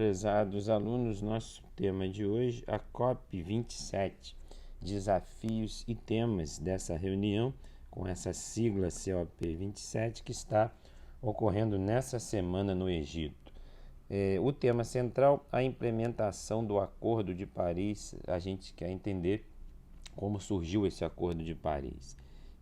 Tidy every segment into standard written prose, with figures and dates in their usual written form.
Prezados alunos, nosso tema de hoje, a COP27, desafios e temas dessa reunião, com essa sigla COP27, que está ocorrendo nessa semana no Egito. O tema central, a implementação do Acordo de Paris. A gente quer entender como surgiu esse Acordo de Paris.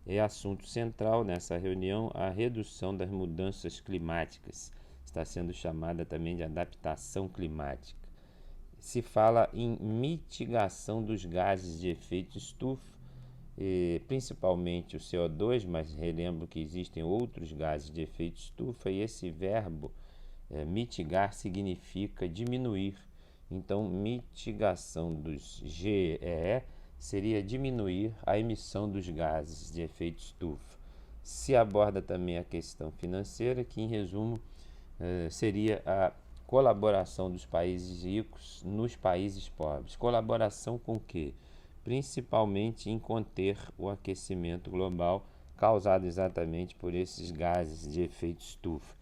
É assunto central nessa reunião a redução das mudanças climáticas. Está sendo chamada também de adaptação climática. Se fala em mitigação dos gases de efeito estufa, principalmente o CO2, mas relembro que existem outros gases de efeito estufa, e esse verbo mitigar significa diminuir. Então, mitigação dos GEE seria diminuir a emissão dos gases de efeito estufa. Se aborda também a questão financeira, que em resumo seria a colaboração dos países ricos nos países pobres. Colaboração com o quê? Principalmente em conter o aquecimento global causado exatamente por esses gases de efeito estufa.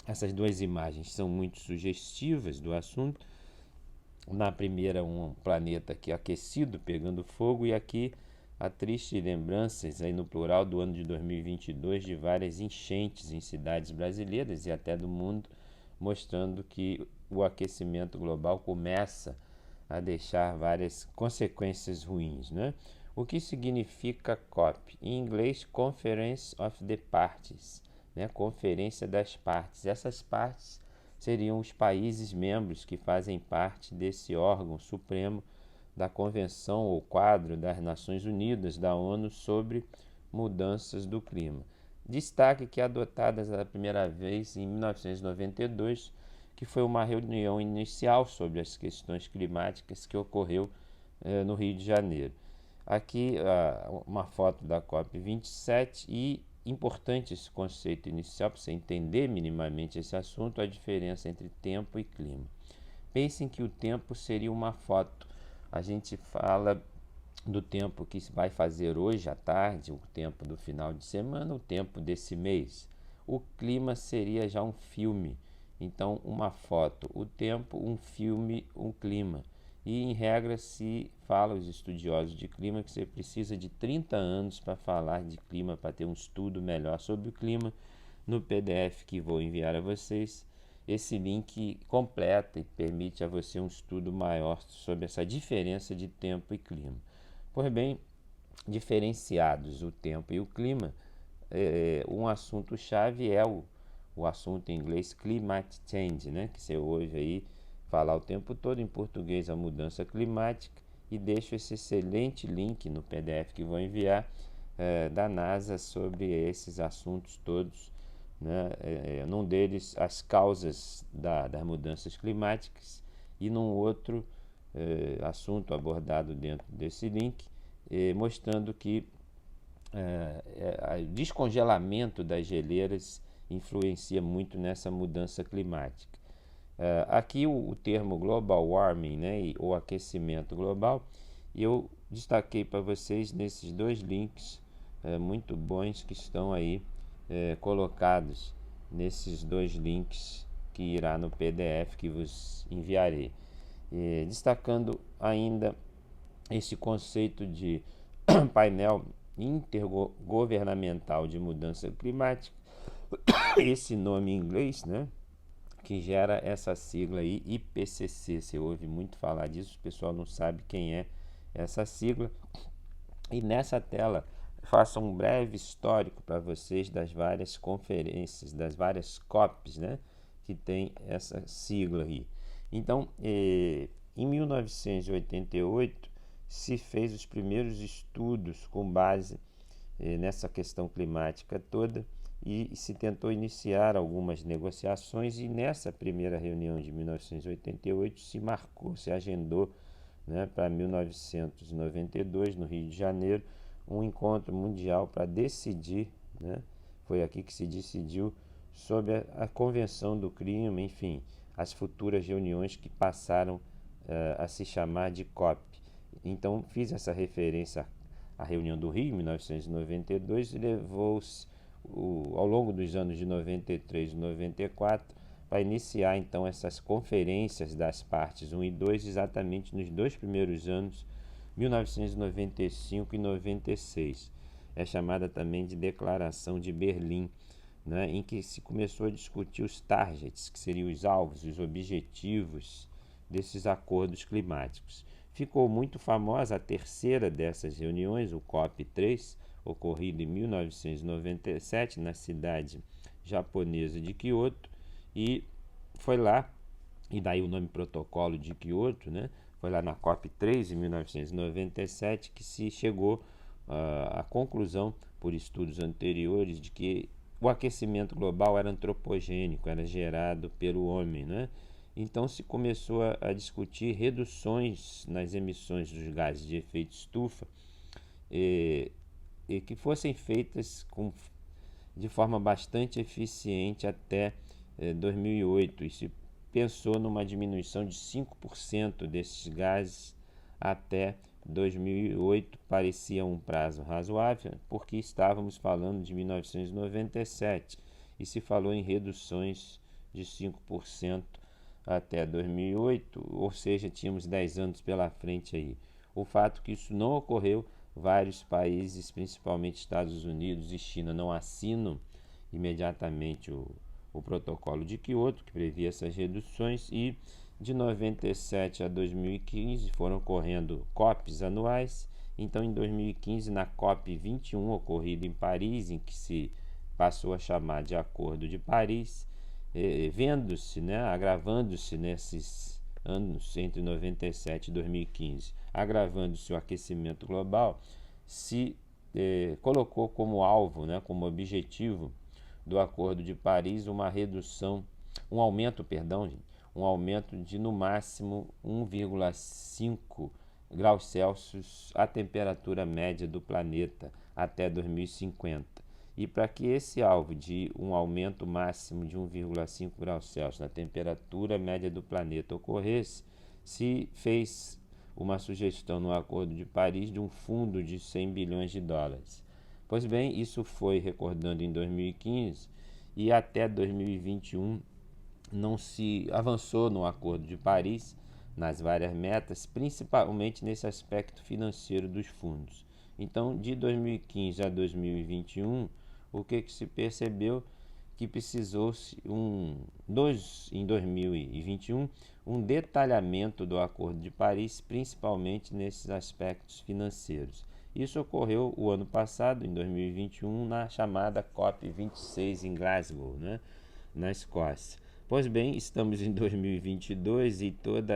Essas duas imagens são muito sugestivas do assunto. Na primeira, um planeta aqui aquecido, pegando fogo, e aqui a triste lembranças, aí no plural, do ano de 2022, de várias enchentes em cidades brasileiras e até do mundo, mostrando que o aquecimento global começa a deixar várias consequências ruins, né? O que significa COP? Em inglês, Conference of the Parties, né? Conferência das partes. Essas partes seriam os países membros que fazem parte desse órgão supremo da Convenção ou Quadro das Nações Unidas, da ONU, sobre mudanças do clima. Destaque que adotadas a primeira vez em 1992, que foi uma reunião inicial sobre as questões climáticas que ocorreu no Rio de Janeiro. Aqui uma foto da COP27 e importante esse conceito inicial para você entender minimamente esse assunto, a diferença entre tempo e clima. Pensem que o tempo seria uma foto. A gente fala do tempo que se vai fazer hoje à tarde, o tempo do final de semana, o tempo desse mês. O clima seria já um filme. Então, uma foto, o tempo, um filme, um clima. E, em regra, se fala, os estudiosos de clima, que você precisa de 30 anos para falar de clima, para ter um estudo melhor sobre o clima. No PDF que vou enviar a vocês, esse link completa e permite a você um estudo maior sobre essa diferença de tempo e clima. Pois bem, diferenciados o tempo e o clima, um assunto-chave é o assunto em inglês climate change, né? Que você ouve aí falar o tempo todo, em português a mudança climática, e deixo esse excelente link no PDF que vou enviar da NASA sobre esses assuntos todos, né? Num deles as causas das mudanças climáticas, e num outro assunto abordado dentro desse link, mostrando que o descongelamento das geleiras influencia muito nessa mudança climática. Aqui o termo global warming, né, ou aquecimento global, eu destaquei para vocês nesses dois links muito bons que estão aí colocados nesses dois links que irá no PDF que vos enviarei. Destacando ainda esse conceito de painel intergovernamental de mudança climática, esse nome em inglês, né, que gera essa sigla aí, IPCC. Você ouve muito falar disso, o pessoal não sabe quem é essa sigla. E nessa tela faço um breve histórico para vocês das várias conferências, das várias COPs, né, que tem essa sigla aí. Então, em 1988 se fez os primeiros estudos com base nessa questão climática toda, e se tentou iniciar algumas negociações, e nessa primeira reunião de 1988 se agendou, né, para 1992, no Rio de Janeiro, um encontro mundial para decidir, né, foi aqui que se decidiu sobre a Convenção do Clima, enfim, as futuras reuniões que passaram a se chamar de COP. Então fiz essa referência à reunião do Rio, em 1992, e levou-se ao longo dos anos de 93 e 94 para iniciar então essas conferências das partes 1 e 2 exatamente nos 2 primeiros anos, 1995 e 96. É chamada também de Declaração de Berlim, né, em que se começou a discutir os targets, que seriam os alvos, os objetivos desses acordos climáticos. Ficou muito famosa a terceira dessas reuniões, o COP3, ocorrido em 1997 na cidade japonesa de Kyoto, e foi lá, e daí o nome Protocolo de Kyoto, né? Foi lá na COP3 em 1997 que se chegou à conclusão, por estudos anteriores, de que o aquecimento global era antropogênico, era gerado pelo homem, né? Então se começou a discutir reduções nas emissões dos gases de efeito estufa e que fossem feitas de forma bastante eficiente até 2008, e se pensou numa diminuição de 5% desses gases até 2008. Parecia um prazo razoável, porque estávamos falando de 1997 e se falou em reduções de 5% até 2008, ou seja, tínhamos 10 anos pela frente aí. O fato que isso não ocorreu, vários países, principalmente Estados Unidos e China, não assinam imediatamente o protocolo de Kyoto, que previa essas reduções, e de 97 a 2015 foram ocorrendo COPs anuais. Então, em 2015, na COP 21, ocorrida em Paris, em que se passou a chamar de Acordo de Paris, vendo-se, né, agravando-se nesses anos entre 97 e 2015, agravando-se o aquecimento global, se colocou como alvo, né, como objetivo do Acordo de Paris um aumento de no máximo 1,5 graus Celsius a temperatura média do planeta até 2050. E para que esse alvo de um aumento máximo de 1,5 graus Celsius na temperatura média do planeta ocorresse, se fez uma sugestão no Acordo de Paris de um fundo de 100 bilhões de dólares. Pois bem, isso foi recordando em 2015 e até 2021 não se avançou no Acordo de Paris, nas várias metas, principalmente nesse aspecto financeiro dos fundos. Então, de 2015 a 2021, o que se percebeu? Que precisou-se em 2021 um detalhamento do Acordo de Paris, principalmente nesses aspectos financeiros. Isso ocorreu o ano passado, em 2021, na chamada COP26 em Glasgow, né, na Escócia. Pois bem, estamos em 2022 e todo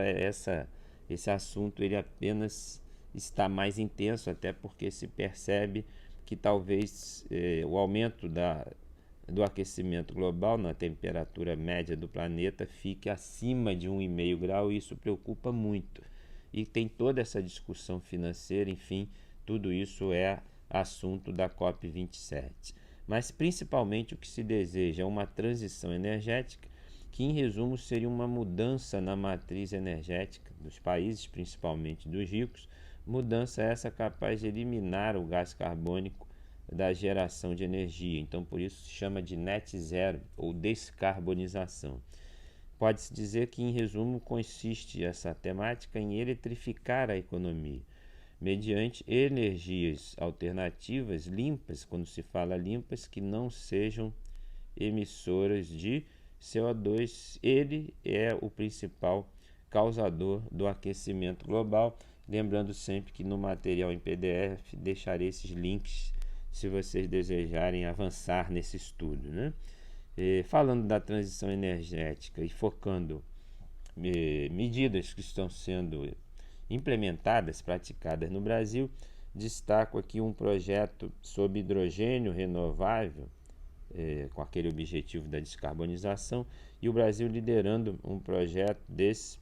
esse assunto ele apenas está mais intenso, até porque se percebe que talvez o aumento do aquecimento global na temperatura média do planeta fique acima de 1,5 grau, e isso preocupa muito. E tem toda essa discussão financeira, enfim, tudo isso é assunto da COP27. Mas principalmente o que se deseja é uma transição energética, que em resumo seria uma mudança na matriz energética dos países, principalmente dos ricos, mudança essa capaz de eliminar o gás carbônico da geração de energia. Então, por isso se chama de net zero ou descarbonização. Pode-se dizer que, em resumo, consiste essa temática em eletrificar a economia, mediante energias alternativas limpas, quando se fala limpas, que não sejam emissoras de CO2. Ele é o principal causador do aquecimento global. Lembrando sempre que no material em PDF deixarei esses links se vocês desejarem avançar nesse estudo, né? Falando da transição energética e focando medidas que estão sendo implementadas, praticadas no Brasil, destaco aqui um projeto sobre hidrogênio renovável, com aquele objetivo da descarbonização, e o Brasil liderando um projeto desse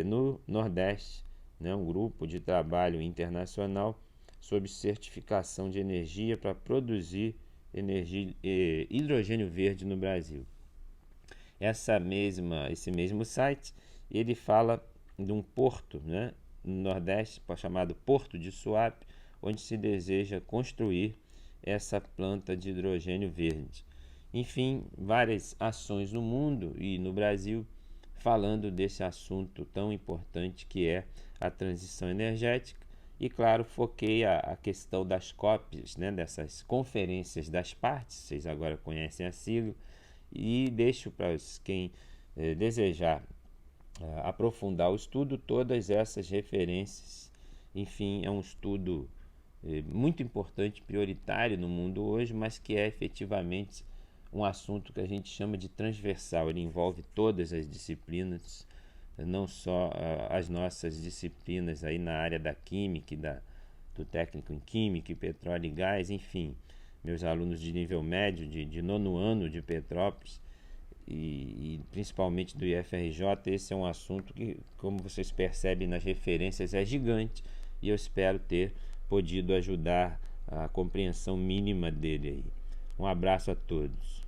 no Nordeste, né, um grupo de trabalho internacional sobre certificação de energia para produzir hidrogênio verde no Brasil. Esse mesmo site, ele fala de um porto, né, no Nordeste, chamado Porto de Suape, onde se deseja construir essa planta de hidrogênio verde. enfim, várias ações no mundo e no Brasil falando desse assunto tão importante que é a transição energética. E claro, foquei a questão das COPs, né, dessas conferências das partes, vocês agora conhecem a sigla, e deixo para quem desejar aprofundar o estudo todas essas referências. Enfim, é um estudo muito importante, prioritário no mundo hoje, mas que é efetivamente um assunto que a gente chama de transversal. Ele envolve todas as disciplinas, não só as nossas disciplinas aí na área da química, do técnico em química, petróleo e gás, enfim, meus alunos de nível médio, de nono ano de Petrópolis e principalmente do IFRJ, esse é um assunto que, como vocês percebem nas referências, é gigante e eu espero ter podido ajudar a compreensão mínima dele aí. Um abraço a todos.